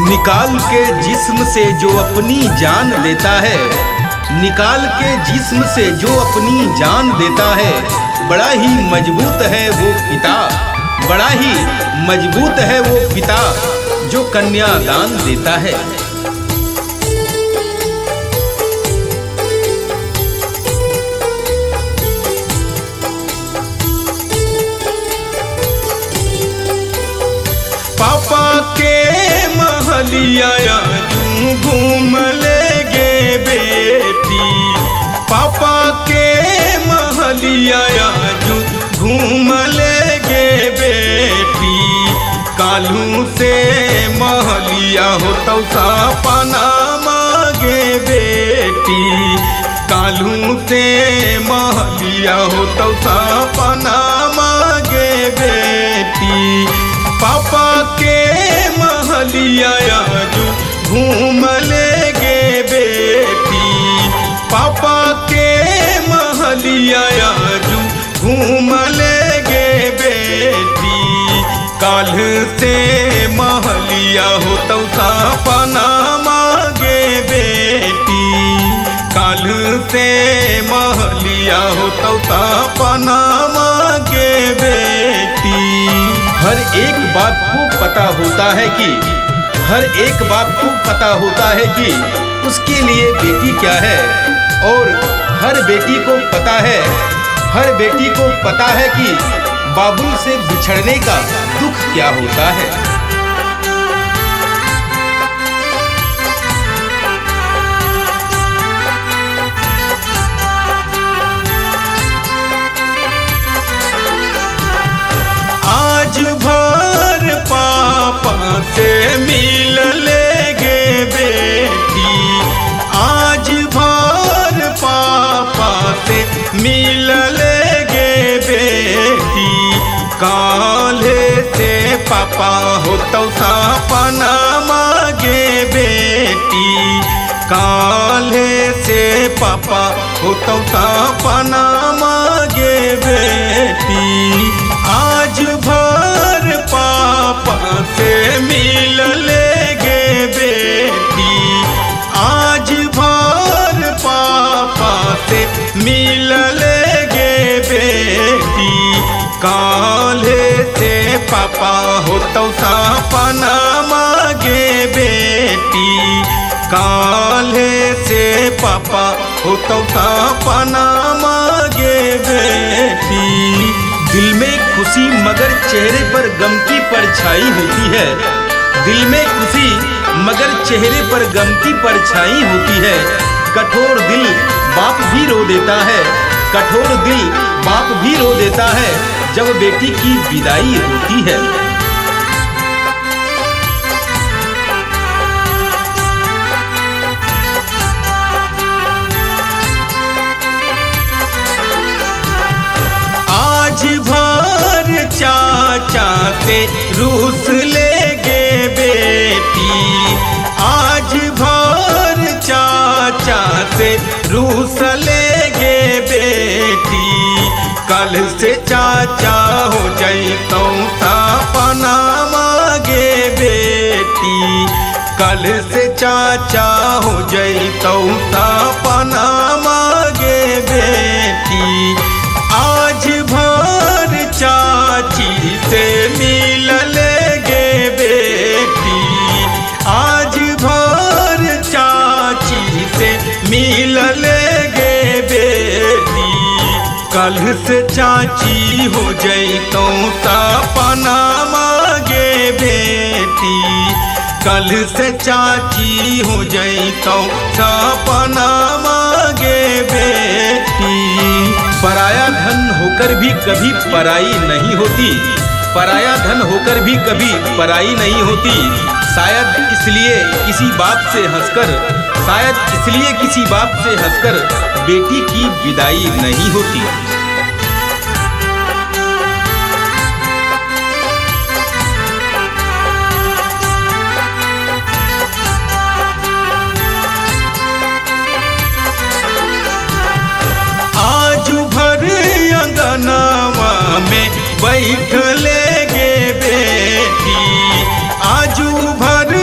निकाल के जिस्म से जो अपनी जान देता है, निकाल के जिस्म से जो अपनी जान देता है, बड़ा ही मजबूत है वो पिता, बड़ा ही मजबूत है वो पिता जो कन्यादान देता है। पापा के महलिया तू घूम लेगे बेटी, पापा के महलिया तू घूम लेगे बेटी, कालू से महलिया हो तो सपना मांगे बेटी, कालू से महलिया हो तो सपना मांगे बेटी, पापा के महलिया तू घूम लेगे बेटी, पापा के महलिया तू घूम लेगे बेटी, काल से महलिया हो तो सपना मांगे बेटी, काल से महलिया हो तो सपना मांगे बेटी। हर एक बाप को पता होता है कि, हर एक बाप को पता होता है कि उसके लिए बेटी क्या है, और हर बेटी को पता है, हर बेटी को पता है कि बाबुल से बिछड़ने का दुख क्या होता है। आज भर पापा से मिल लेगे बेटी, आज भर पापा से मिल लेगे बेटी, काले से पापा हो तो सपना मांगे बेटी, काले से पापा हो तो सपना मांगे बेटी, आज भर पापा से मिल लेगे बेटी, आज भर पापा से मिल लेगे बेटी, काले से पापा हो तो सपना मांगे बेटी, काले से पापा हो तो सपना मांगे बेटी। दिल में खुशी मगर चेहरे पर गम की परछाई होती है, दिल में खुशी मगर चेहरे पर गम की परछाई होती है, कठोर दिल बाप भी रो देता है, कठोर दिल बाप भी रो देता है जब बेटी की विदाई होती है। आज भर चाचा से रूस लेगे बेटी, आज भर चाचा से रूस लेगे बेटी, कल से चाचा हो जाई तो सपना मांगे बेटी, कल से चाचा हो जाई तो सपना मांगे बेटी, आज भर चाची से मिल लेगे बेटी, आज भर चाची से मिल लेगे बेटी, कल से चाची हो जाई तो सपना मांगे बेटी, कल से चाची हो जाई तो सपना मांगे बेटी। पराया धन होकर भी कभी पराई नहीं होती, पराया धन होकर भी कभी पराई नहीं होती, शायद इसलिए किसी बाप से हंसकर, शायद इसलिए किसी बाप से हंसकर बेटी की विदाई नहीं होती। आज भर अंगनवा में बैठ लेगे बेटी, आजू भर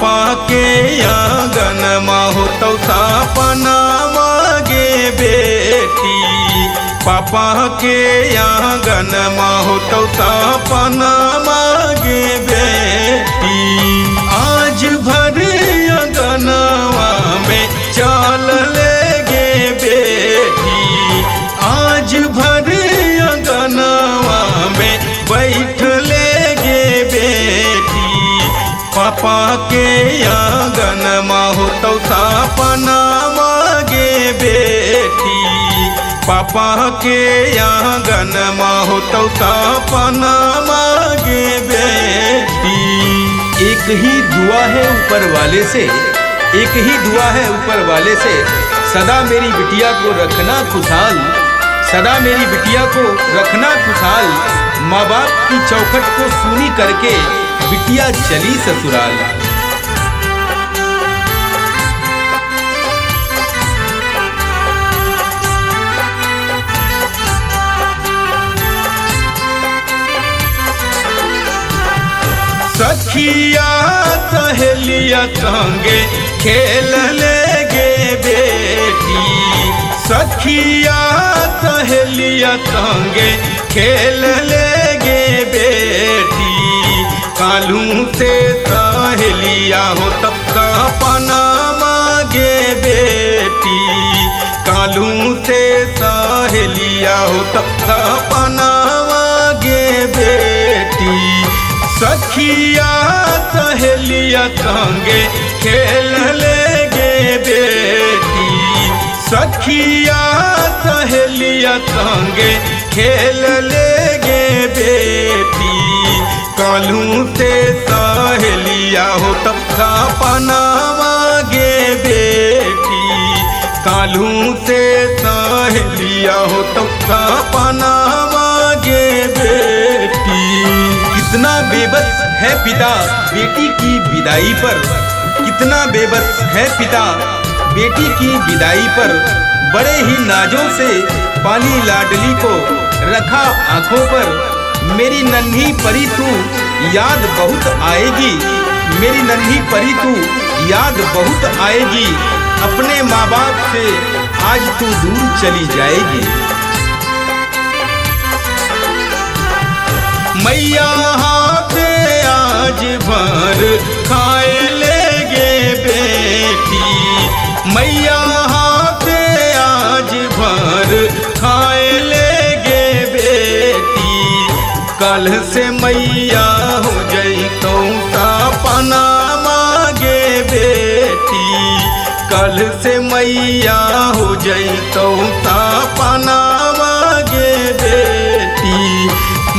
पापा के आंगन हो तो सपना मांगे बेटी। पापा के आंगन हो तो सपना मांगे बेटी। आज भर आंगनवा में चल लेगे बेटी। आज भर आंगनवा में बैठ लेगे बेटी। पापा के आंगन हो तो सपना मांगे बेटी। पापा के आंगन हो तो सपना मांगे बेटी। एक ही दुआ है ऊपर वाले से, एक ही दुआ है ऊपर वाले से, सदा मेरी बिटिया को रखना खुशहाल। सदा मेरी बिटिया को रखना खुशहाल। माँ बाप की चौखट को सूनी करके बिटिया चली ससुराल। सखिया सहेलिया संगे खेल लेगे बेटी। सखिया सहेलिया संगे खेल लेगे बेटी। कालू से सहेलिया हो तब सपना मांगे बेटी। कालू से सहेलिया हो तब सपना मांगे बेटी। सखिया सहेलिया संगे खेल लेगे बेटी। सखिया सहेलिया संगे खेल लेगे बेटी। कालू से सहेलिया हो तब सपना मांगे बेटी। कालू से सहेलिया हो तब सपना मांगे बेटी। कितना बेबस है पिता बेटी की विदाई पर। कितना बेबस है पिता बेटी की विदाई पर। बड़े ही नाजों से पाली लाडली को रखा आंखों पर। मेरी नन्ही परी तू याद बहुत आएगी। मेरी नन्ही परी तू याद बहुत आएगी। अपने माँ बाप से आज तू दूर चली जाएगी। मैया हाथ आज भर खाए लेगे बेटी। मैया हाथ आज भर खाए लेगे बेटी। कल से मैया हो जाई तो सपना मांगे बेटी। कल से मैया हो जाई तो सपना मांगे बेटी।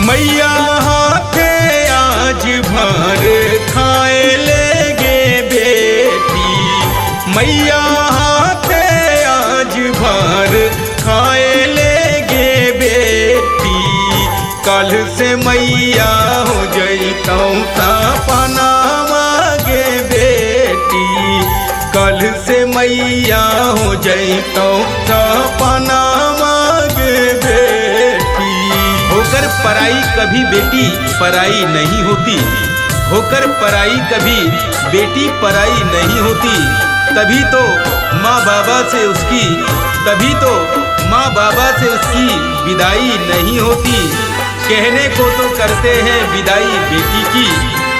मैया हाथ आज भर खाए लेगे बेटी। मैया हाथ आज भर खाए लेगे बेटी। कल से मैया हो जाई तो सपना मांगे बेटी। कल से मैया हो जाई तो सपना मांगे बेटी। होकर पराई कभी बेटी पराई नहीं होती। होकर पराई कभी बेटी पराई नहीं होती। तभी तो माँ बाबा से उसकी, तभी तो माँ बाबा से उसकी विदाई नहीं होती। कहने को तो करते हैं विदाई बेटी की।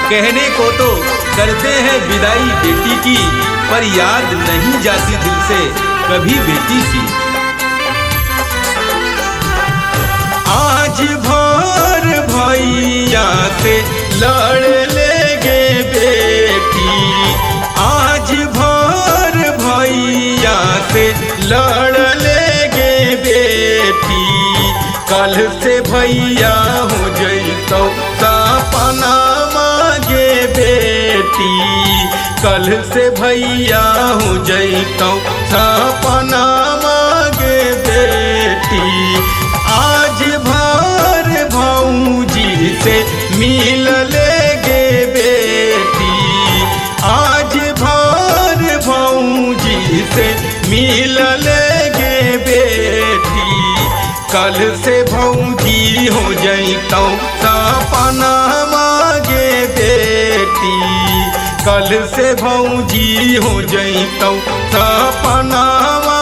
कहने को तो करते हैं विदाई बेटी की। पर याद नहीं जाती दिल से कभी बेटी की। आज भर भैया से लड़ लेगे बेटी। आज भर भैया से लड़ लेगे बेटी। कल से भैया हो जाई तो सपना मांगे बेटी। कल से भैया हो जाई तो सपना मांगे बेटी। आज भर भौजी से मिल लेगे बेटी। आज भर भौजी से मिल लेगे बेटी। कल से भौजी हो जाई तो सपना मांगे बेटी। कल से भौजी हो जैतौ सपनावा